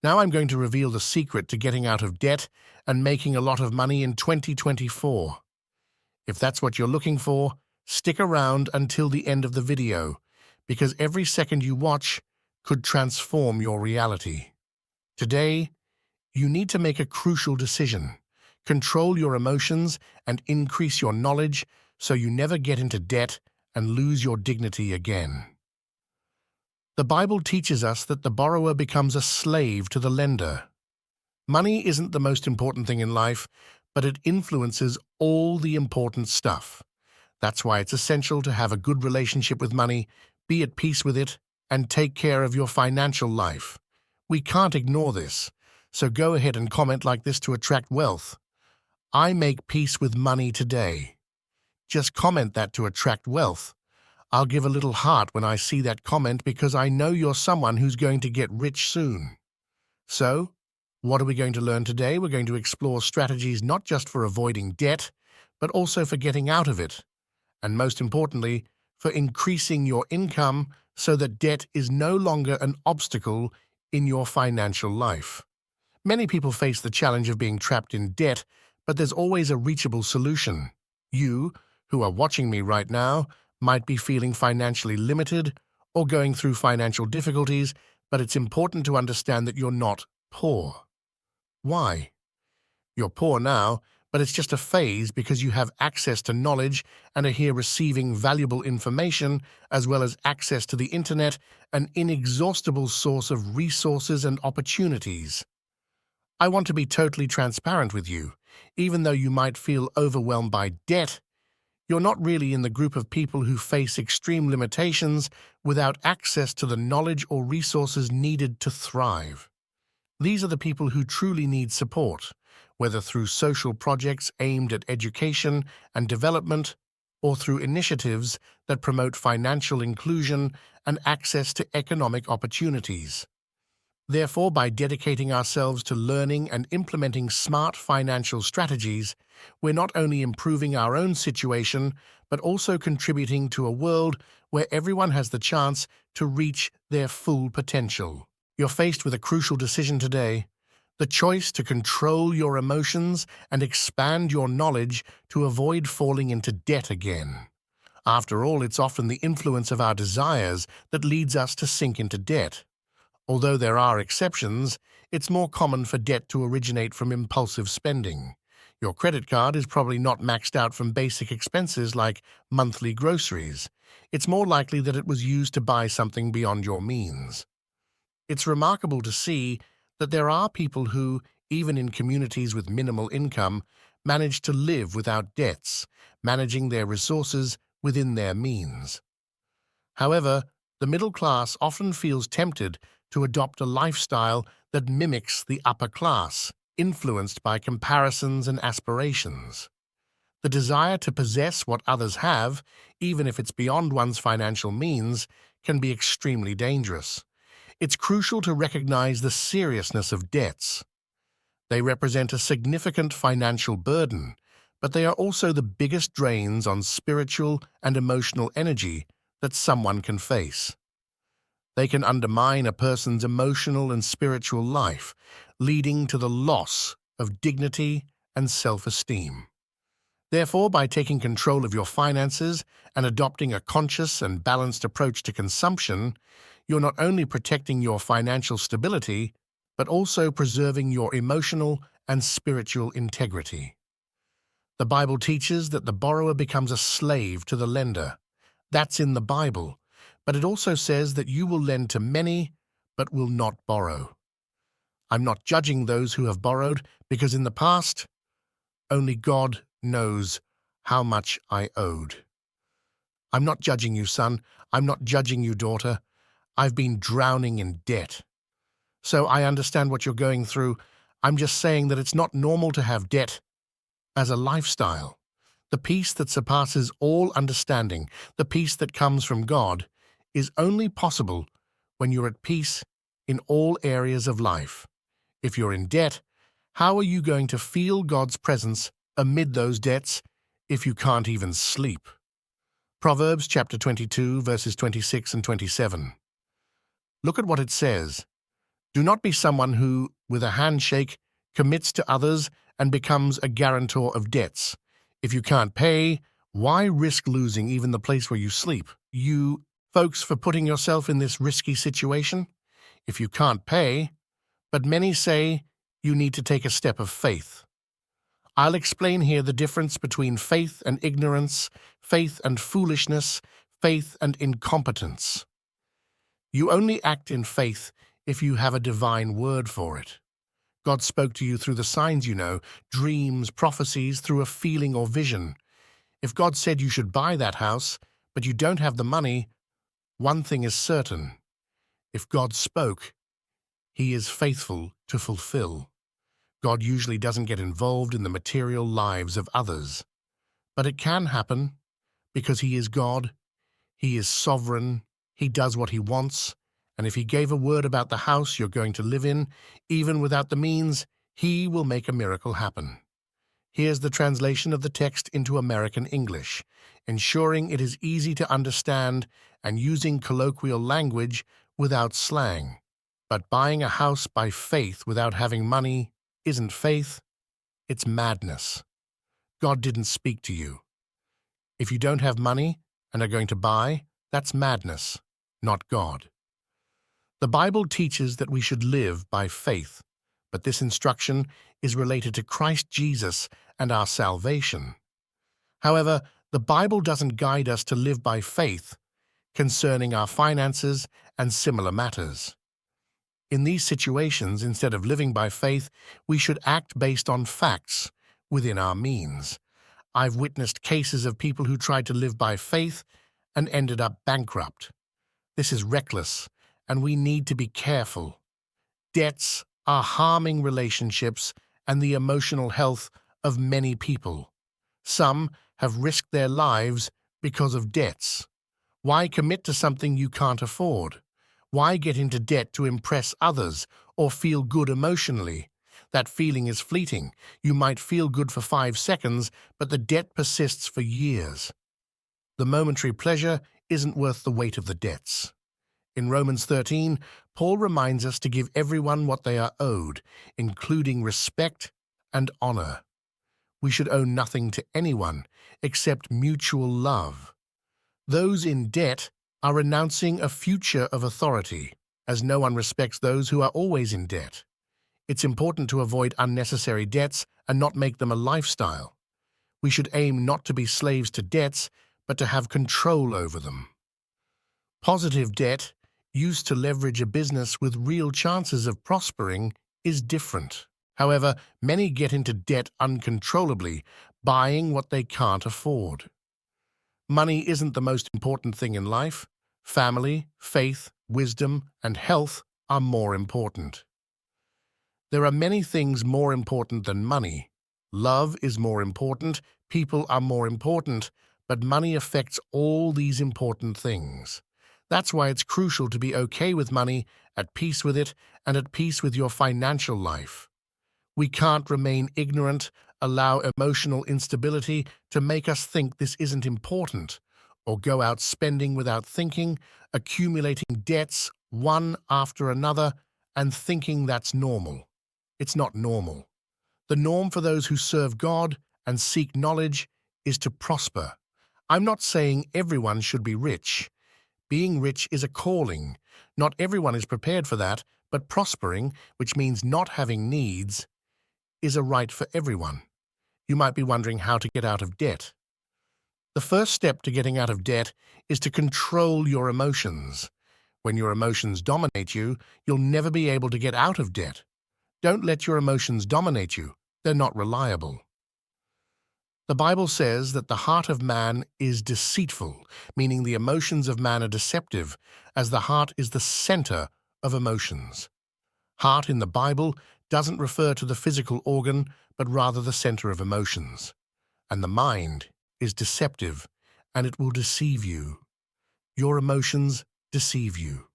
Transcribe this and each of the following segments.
Now I'm going to reveal the secret to getting out of debt and making a lot of money in 2024. If that's what you're looking for, stick around until the end of the video, because every second you watch could transform your reality. Today, you need to make a crucial decision. Control your emotions and increase your knowledge so you never get into debt and lose your dignity again. The Bible teaches us that the borrower becomes a slave to the lender. Money isn't the most important thing in life, but it influences all the important stuff. That's why it's essential to have a good relationship with money, be at peace with it, and take care of your financial life. We can't ignore this, so go ahead and comment like this to attract wealth. I make peace with money today. Just comment that to attract wealth. I'll give a little heart when I see that comment because I know you're someone who's going to get rich soon. So, what are we going to learn today? We're going to explore strategies not just for avoiding debt, but also for getting out of it. And most importantly, for increasing your income so that debt is no longer an obstacle in your financial life. Many people face the challenge of being trapped in debt, but there's always a reachable solution. You, who are watching me right now, might be feeling financially limited or going through financial difficulties, but it's important to understand that you're not poor. Why? You're poor now, but it's just a phase because you have access to knowledge and are here receiving valuable information as well as access to the internet, an inexhaustible source of resources and opportunities. I want to be totally transparent with you. Even though you might feel overwhelmed by debt, you're not really in the group of people who face extreme limitations without access to the knowledge or resources needed to thrive. These are the people who truly need support, whether through social projects aimed at education and development or through initiatives that promote financial inclusion and access to economic opportunities. Therefore, by dedicating ourselves to learning and implementing smart financial strategies, we're not only improving our own situation, but also contributing to a world where everyone has the chance to reach their full potential. You're faced with a crucial decision today, the choice to control your emotions and expand your knowledge to avoid falling into debt again. After all, it's often the influence of our desires that leads us to sink into debt. Although there are exceptions, it's more common for debt to originate from impulsive spending. Your credit card is probably not maxed out from basic expenses like monthly groceries. It's more likely that it was used to buy something beyond your means. It's remarkable to see that there are people who, even in communities with minimal income, manage to live without debts, managing their resources within their means. However, the middle class often feels tempted to adopt a lifestyle that mimics the upper class, influenced by comparisons and aspirations. The desire to possess what others have, even if it's beyond one's financial means, can be extremely dangerous. It's crucial to recognize the seriousness of debts. They represent a significant financial burden, but they are also the biggest drains on spiritual and emotional energy that someone can face. They can undermine a person's emotional and spiritual life, leading to the loss of dignity and self-esteem. Therefore, by taking control of your finances and adopting a conscious and balanced approach to consumption, you're not only protecting your financial stability, but also preserving your emotional and spiritual integrity. The Bible teaches that the borrower becomes a slave to the lender. That's in the Bible. But it also says that you will lend to many, but will not borrow. I'm not judging those who have borrowed, because in the past, only God knows how much I owed. I'm not judging you, son. I'm not judging you, daughter. I've been drowning in debt. So I understand what you're going through. I'm just saying that it's not normal to have debt as a lifestyle. The peace that surpasses all understanding, the peace that comes from God, is only possible when you're at peace in all areas of life. If you're in debt, how are you going to feel God's presence amid those debts if you can't even sleep? Proverbs chapter 22, verses 26 and 27. Look at what it says. Do not be someone who, with a handshake, commits to others and becomes a guarantor of debts. If you can't pay, why risk losing even the place where you sleep? You, folks, for putting yourself in this risky situation? If you can't pay, but many say you need to take a step of faith. I'll explain here the difference between faith and ignorance, faith and foolishness, faith and incompetence. You only act in faith if you have a divine word for it. God spoke to you through the signs you know, dreams, prophecies, through a feeling or vision. If God said you should buy that house, but you don't have the money, one thing is certain. If God spoke, He is faithful to fulfill. God usually doesn't get involved in the material lives of others. But it can happen because He is God, He is sovereign, He does what He wants, and if He gave a word about the house you're going to live in, even without the means, He will make a miracle happen. Here's the translation of the text into American English, ensuring it is easy to understand and using colloquial language without slang. But buying a house by faith without having money isn't faith, it's madness. God didn't speak to you. If you don't have money and are going to buy, that's madness, not God. The Bible teaches that we should live by faith, but this instruction is related to Christ Jesus and our salvation. However, the Bible doesn't guide us to live by faith concerning our finances and similar matters. In these situations, instead of living by faith, we should act based on facts within our means. I've witnessed cases of people who tried to live by faith and ended up bankrupt. This is reckless, and we need to be careful. Debts are harming relationships and the emotional health of many people. Some have risked their lives because of debts. Why commit to something you can't afford? Why get into debt to impress others or feel good emotionally? That feeling is fleeting. You might feel good for 5 seconds, but the debt persists for years. The momentary pleasure isn't worth the weight of the debts. In Romans 13, Paul reminds us to give everyone what they are owed, including respect and honor. We should owe nothing to anyone except mutual love. Those in debt are renouncing a future of authority, as no one respects those who are always in debt. It's important to avoid unnecessary debts and not make them a lifestyle. We should aim not to be slaves to debts, but to have control over them. Positive debt, used to leverage a business with real chances of prospering, is different. However, many get into debt uncontrollably, buying what they can't afford. Money isn't the most important thing in life. Family, faith, wisdom, and health are more important. There are many things more important than money. Love is more important, people are more important, but money affects all these important things. That's why it's crucial to be okay with money, at peace with it, and at peace with your financial life. We can't remain ignorant, allow emotional instability to make us think this isn't important, or go out spending without thinking, accumulating debts one after another, and thinking that's normal. It's not normal. The norm for those who serve God and seek knowledge is to prosper. I'm not saying everyone should be rich. Being rich is a calling. Not everyone is prepared for that, but prospering, which means not having needs, is a right for everyone. You might be wondering how to get out of debt. The first step to getting out of debt is to control your emotions. When your emotions dominate you, you'll never be able to get out of debt. Don't let your emotions dominate you. They're not reliable. The Bible says that the heart of man is deceitful, meaning the emotions of man are deceptive, as the heart is the center of emotions. Heart in the Bible doesn't refer to the physical organ, but rather the center of emotions. And the mind is deceptive, and it will deceive you. Your emotions deceive you.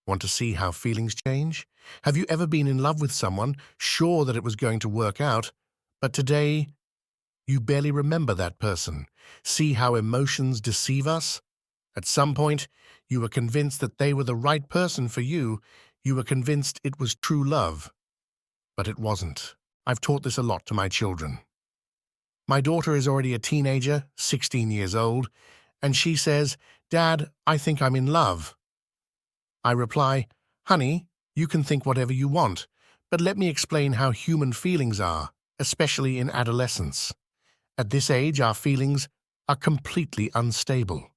Want to see how feelings change? Have you ever been in love with someone, sure that it was going to work out, but today you barely remember that person? See how emotions deceive us? At some point, you were convinced that they were the right person for you, You were convinced it was true love, but it wasn't. I've taught this a lot to my children. My daughter is already a teenager, 16 years old, and she says, "Dad, I think I'm in love." I reply, "Honey, you can think whatever you want, but let me explain how human feelings are, especially in adolescence. At this age, our feelings are completely unstable.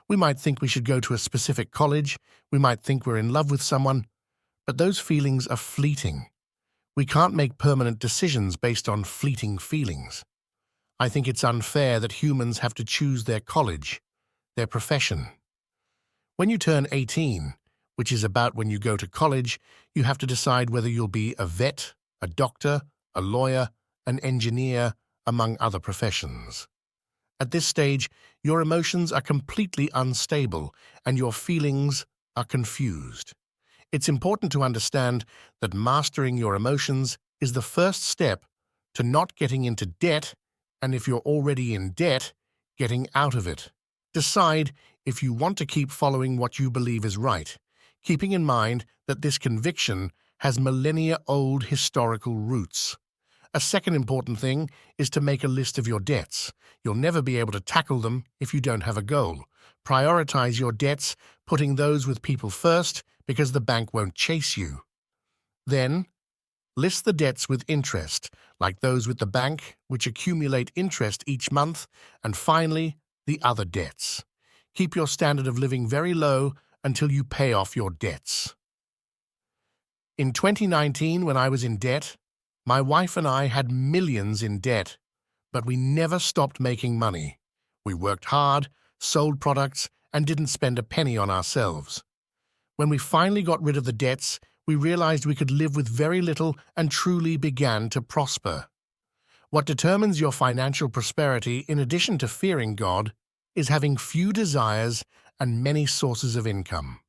We might think we should go to a specific college, we might think we're in love with someone, but those feelings are fleeting. We can't make permanent decisions based on fleeting feelings. I think it's unfair that humans have to choose their college, their profession. When you turn 18, which is about when you go to college, you have to decide whether you'll be a vet, a doctor, a lawyer, an engineer, among other professions. At this stage, your emotions are completely unstable and your feelings are confused. It's important to understand that mastering your emotions is the first step to not getting into debt, and if you're already in debt, getting out of it. Decide if you want to keep following what you believe is right, keeping in mind that this conviction has millennia-old historical roots. A second important thing is to make a list of your debts. You'll never be able to tackle them if you don't have a goal. Prioritize your debts, putting those with people first because the bank won't chase you. Then, list the debts with interest, like those with the bank, which accumulate interest each month, and finally, the other debts. Keep your standard of living very low until you pay off your debts. In 2019, when I was in debt, my wife and I had millions in debt, but we never stopped making money. We worked hard, sold products, and didn't spend a penny on ourselves. When we finally got rid of the debts, we realized we could live with very little and truly began to prosper. What determines your financial prosperity, in addition to fearing God, is having few desires and many sources of income.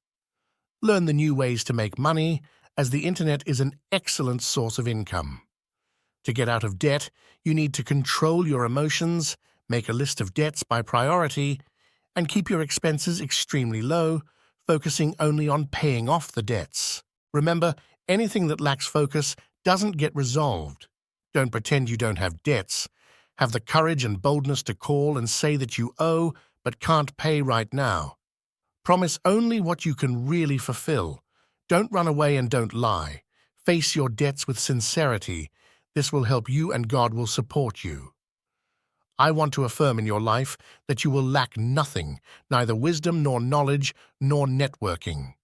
Learn the new ways to make money, as the internet is an excellent source of income. To get out of debt, you need to control your emotions, make a list of debts by priority, and keep your expenses extremely low, focusing only on paying off the debts. Remember, anything that lacks focus doesn't get resolved. Don't pretend you don't have debts. Have the courage and boldness to call and say that you owe but can't pay right now. Promise only what you can really fulfill. Don't run away and don't lie. Face your debts with sincerity. This will help you and God will support you. I want to affirm in your life that you will lack nothing, neither wisdom nor knowledge nor networking.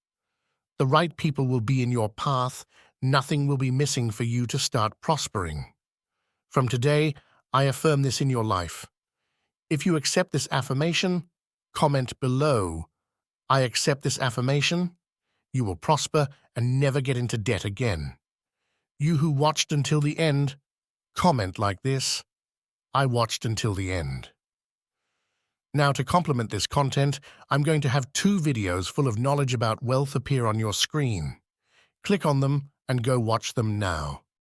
The right people will be in your path. Nothing will be missing for you to start prospering. From today, I affirm this in your life. If you accept this affirmation, comment below, "I accept this affirmation." You will prosper and never get into debt again. You who watched until the end, comment like this, "I watched until the end." Now, to complement this content, I'm going to have 2 videos full of knowledge about wealth appear on your screen. Click on them and go watch them now.